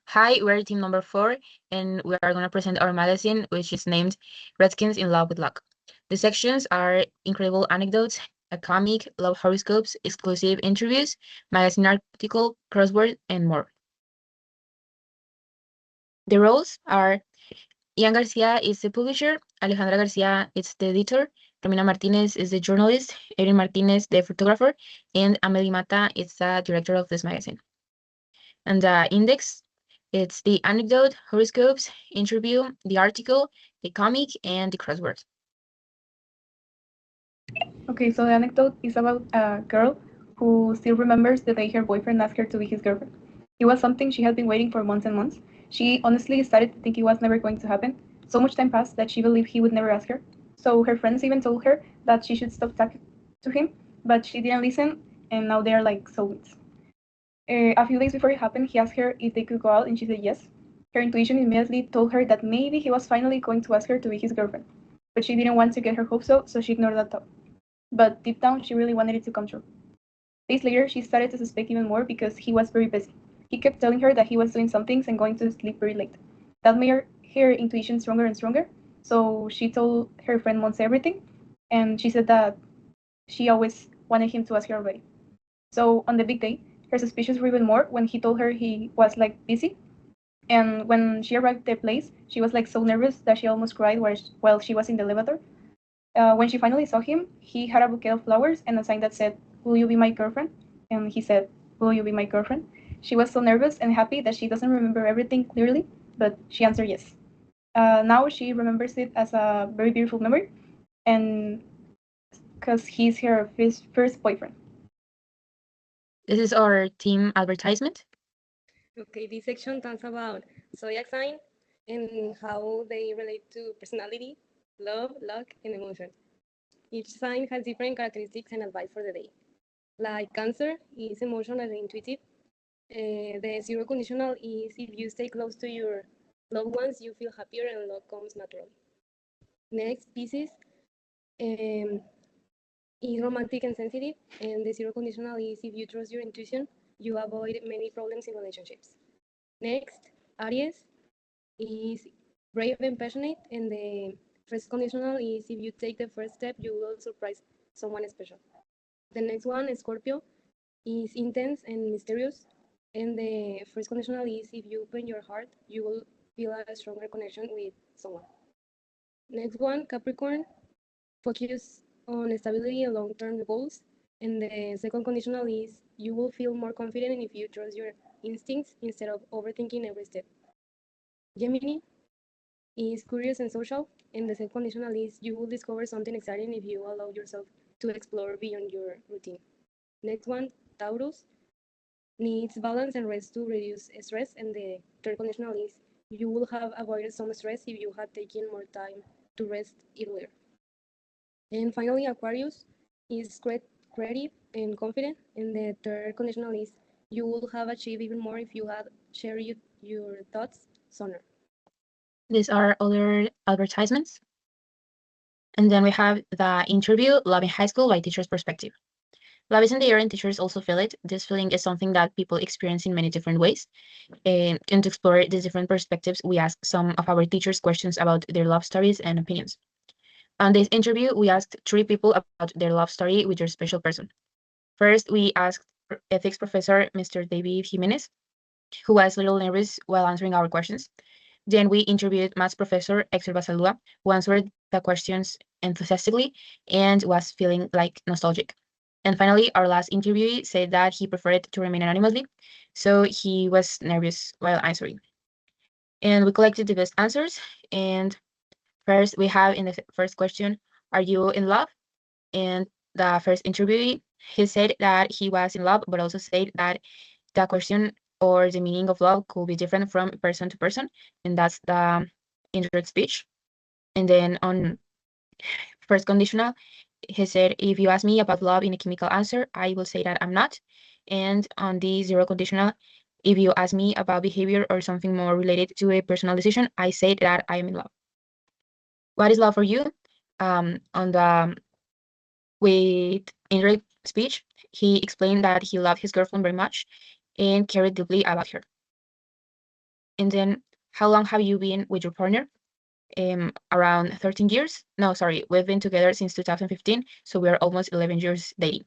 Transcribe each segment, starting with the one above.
Hi, we're team number 4, and we are going to present our magazine, which is named Redskins in Love with Luck. The sections are incredible anecdotes, a comic, love horoscopes, exclusive interviews, magazine article, crossword, and more. The roles are Ian Garcia is the publisher, Alejandra Garcia is the editor, Romina Martinez is the journalist, Erin Martinez the photographer, and Amelie Mata is the director of this magazine. And the index, it's the anecdote, horoscopes, interview, the article, the comic, and the crossword. Okay, so the anecdote is about a girl who still remembers the day her boyfriend asked her to be his girlfriend. It was something she had been waiting for months and months. She honestly started to think it was never going to happen. So much time passed that she believed he would never ask her. So her friends even told her that she should stop talking to him, but she didn't listen, and now they are like soulmates. A few days before it happened, he asked her if they could go out, and she said yes. Her intuition immediately told her that maybe he was finally going to ask her to be his girlfriend, but she didn't want to get her hopes up, so she ignored that thought. But deep down, she really wanted it to come true. Days later, she started to suspect even more because he was very busy. He kept telling her that he was doing some things and going to sleep very late. That made her intuition stronger and stronger, so she told her friend Monse everything, and she said that she always wanted him to ask her already. So on the big day, her suspicions grew even more when he told her he was like busy. And when she arrived at the place, she was like so nervous that she almost cried while she was in the elevator. When she finally saw him, he had a bouquet of flowers and a sign that said, "Will you be my girlfriend?" And he said, "Will you be my girlfriend?" She was so nervous and happy that she doesn't remember everything clearly, but she answered yes. Now she remembers it as a very beautiful memory, and because he's her first boyfriend. This is our team advertisement. Okay, this section talks about zodiac sign and how they relate to personality, love, luck, and emotion. Each sign has different characteristics and advice for the day. Like Cancer is emotional and intuitive. The zero conditional is if you stay close to your loved ones, you feel happier and love comes naturally. Next, Pisces is romantic and sensitive, and the zero conditional is if you trust your intuition, you avoid many problems in relationships. Next, Aries is brave and passionate, and the first conditional is if you take the first step, you will surprise someone special. The next one, Scorpio, is intense and mysterious, and the first conditional is if you open your heart, you will feel a stronger connection with someone. Next one, Capricorn, focus on stability and long-term goals, and the second conditional is you will feel more confident if you trust your instincts instead of overthinking every step. Gemini is curious and social, and the second conditional is you will discover something exciting if you allow yourself to explore beyond your routine. Next one, Taurus needs balance and rest to reduce stress, and the third conditional is you will have avoided some stress if you had taken more time to rest earlier. And finally, Aquarius is creative and confident, and the third conditional is you will have achieved even more if you had shared your thoughts sooner. These are other advertisements. And then we have the interview, Love in High School by Teacher's Perspective. Love is in the air and teachers also feel it. This feeling is something that people experience in many different ways. And to explore these different perspectives, we asked some of our teachers questions about their love stories and opinions. On this interview, we asked 3 people about their love story with their special person. First, we asked ethics professor Mr. David Jimenez, who was a little nervous while answering our questions. Then we interviewed maths professor Hector Basalua, who answered the questions enthusiastically and was feeling like nostalgic. And finally, our last interviewee said that he preferred to remain anonymously, so he was nervous while answering. And we collected the best answers. And first, we have in the first question, are you in love? And the first interviewee, he said that he was in love, but also said that the question or the meaning of love could be different from person to person, and that's the indirect speech. And then on first conditional, he said, if you ask me about love in a chemical answer, I will say that I'm not. And on the zero conditional, if you ask me about behavior or something more related to a personal decision, I say that I am in love. What is love for you? On the with indirect speech, he explained that he loved his girlfriend very much and cared deeply about her. And then, how long have you been with your partner? Around 13 years. No, sorry, we've been together since 2015, so we are almost 11 years dating.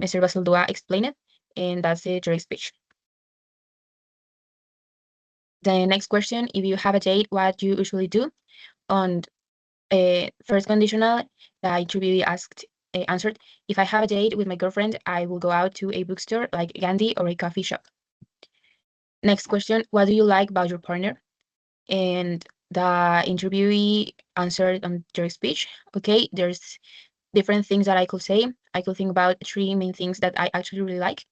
Mr. Basaldua explained it, and that's the jury speech. The next question, if you have a date, what do you usually do? On first conditional, the interviewee answered, if I have a date with my girlfriend, I will go out to a bookstore like Gandhi or a coffee shop. Next question, what do you like about your partner? And the interviewee answered on their speech, okay, there's different things that I could say. I could think about three main things that I actually really like.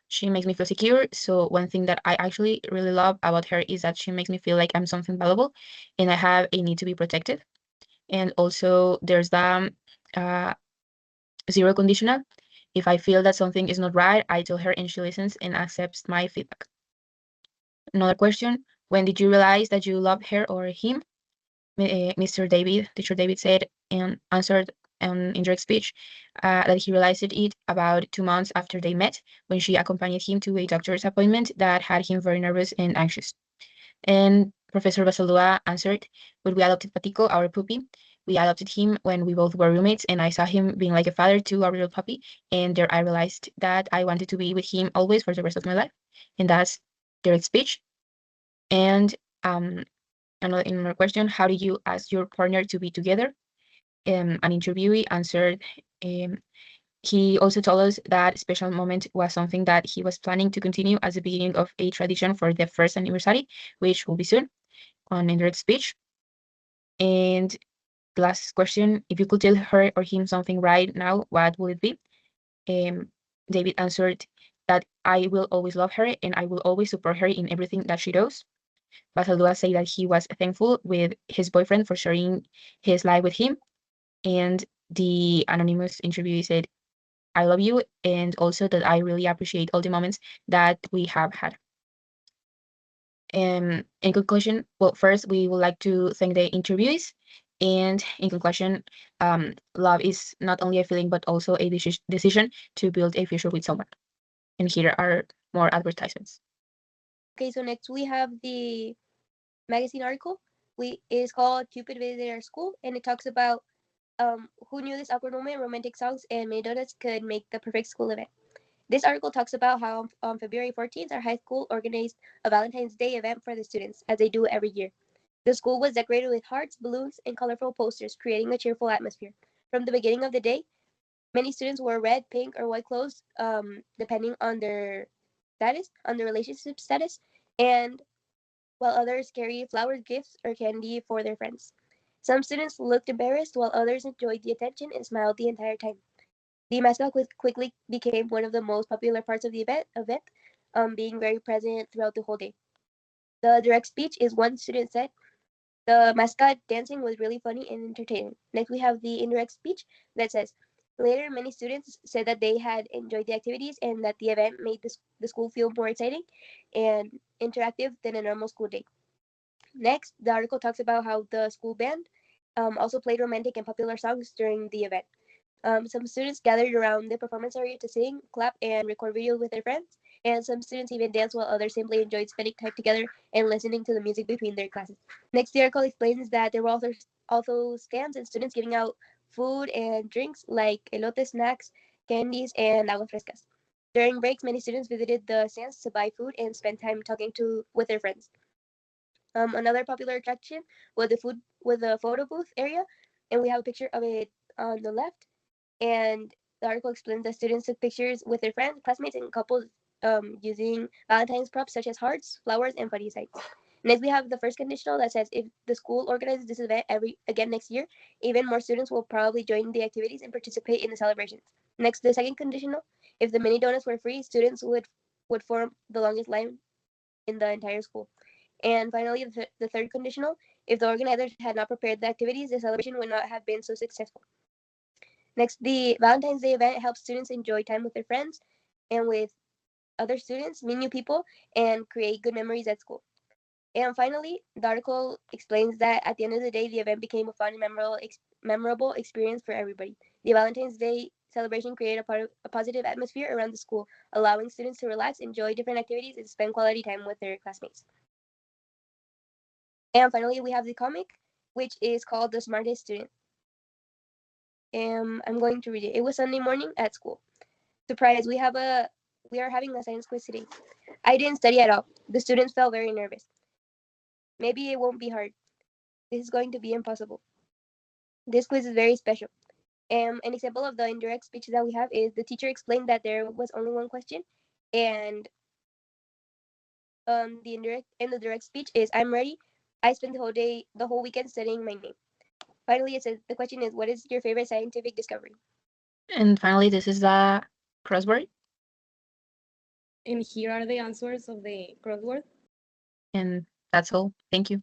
She makes me feel secure. So one thing that I actually really love about her is that she makes me feel like I'm something valuable and I have a need to be protected. And also there's the zero conditional. If I feel that something is not right, I tell her and she listens and accepts my feedback. Another question, when did you realize that you love her or him? Teacher David said and answered in direct speech that he realized it about 2 months after they met, when she accompanied him to a doctor's appointment that had him very nervous and anxious. And Professor Basaldua answered, when we adopted Patico, our puppy, we adopted him when we both were roommates, and I saw him being like a father to our real puppy. And there I realized that I wanted to be with him always for the rest of my life. And that's direct speech. And another question, how do you ask your partner to be together? An interviewee answered, he also told us that special moment was something that he was planning to continue as the beginning of a tradition for the first anniversary, which will be soon on indirect speech. And last question, if you could tell her or him something right now, what would it be? David answered that I will always love her and I will always support her in everything that she does. Basaldua said that he was thankful with his boyfriend for sharing his life with him. And the anonymous interviewee said, I love you, and also that I really appreciate all the moments that we have had. In conclusion, well, first, we would like to thank the interviewees. And in conclusion, love is not only a feeling, but also a decision to build a future with someone. And here are more advertisements. Okay, so next we have the magazine article. It is called Cupid Visited Our School, and it talks about who knew this awkward moment, romantic songs, and mini donuts could make the perfect school event. This article talks about how on February 14th, our high school organized a Valentine's Day event for the students, as they do every year. The school was decorated with hearts, balloons, and colorful posters, creating a cheerful atmosphere. From the beginning of the day, many students wore red, pink, or white clothes, depending on their relationship status, and while others carried flowers, gifts, or candy for their friends. Some students looked embarrassed, while others enjoyed the attention and smiled the entire time. The mascot quickly became one of the most popular parts of the event, being very present throughout the whole day. The direct speech is one student said, the mascot dancing was really funny and entertaining. Next, we have the indirect speech that says, later, many students said that they had enjoyed the activities and that the event made the school feel more exciting and interactive than a normal school day. Next, the article talks about how the school band also played romantic and popular songs during the event. Some students gathered around the performance area to sing, clap, and record videos with their friends. And some students even danced while others simply enjoyed spending time together and listening to the music between their classes. Next, the article explains that there were also stands and students giving out food and drinks like elote snacks, candies, and agua frescas. During breaks, many students visited the stands to buy food and spend time talking with their friends. Another popular attraction was the photo booth area, and we have a picture of it on the left. And the article explains that students took pictures with their friends, classmates, and couples using Valentine's props such as hearts, flowers, and funny sites. Next, we have the first conditional that says if the school organizes this event again next year, even more students will probably join the activities and participate in the celebrations. Next, the second conditional, if the mini donuts were free, students would form the longest line in the entire school. And finally, the third conditional, if the organizers had not prepared the activities, the celebration would not have been so successful. Next, the Valentine's Day event helps students enjoy time with their friends and with other students, meet new people, and create good memories at school. And finally, the article explains that at the end of the day, the event became a fun and memorable experience for everybody. The Valentine's Day celebration created a positive atmosphere around the school, allowing students to relax, enjoy different activities, and spend quality time with their classmates. And finally, we have the comic, which is called The Smartest Student. I'm going to read it. It was Sunday morning at school. Surprise, we are having a science quiz today. I didn't study at all. The students felt very nervous. Maybe it won't be hard. This is going to be impossible. This quiz is very special. An example of the indirect speech that we have is the teacher explained that there was only one question, and the direct speech is I'm ready. I spent the whole weekend studying my name. Finally, it says the question is, what is your favorite scientific discovery? And finally, this is the crossword. And here are the answers of the crossword. And that's all. Thank you.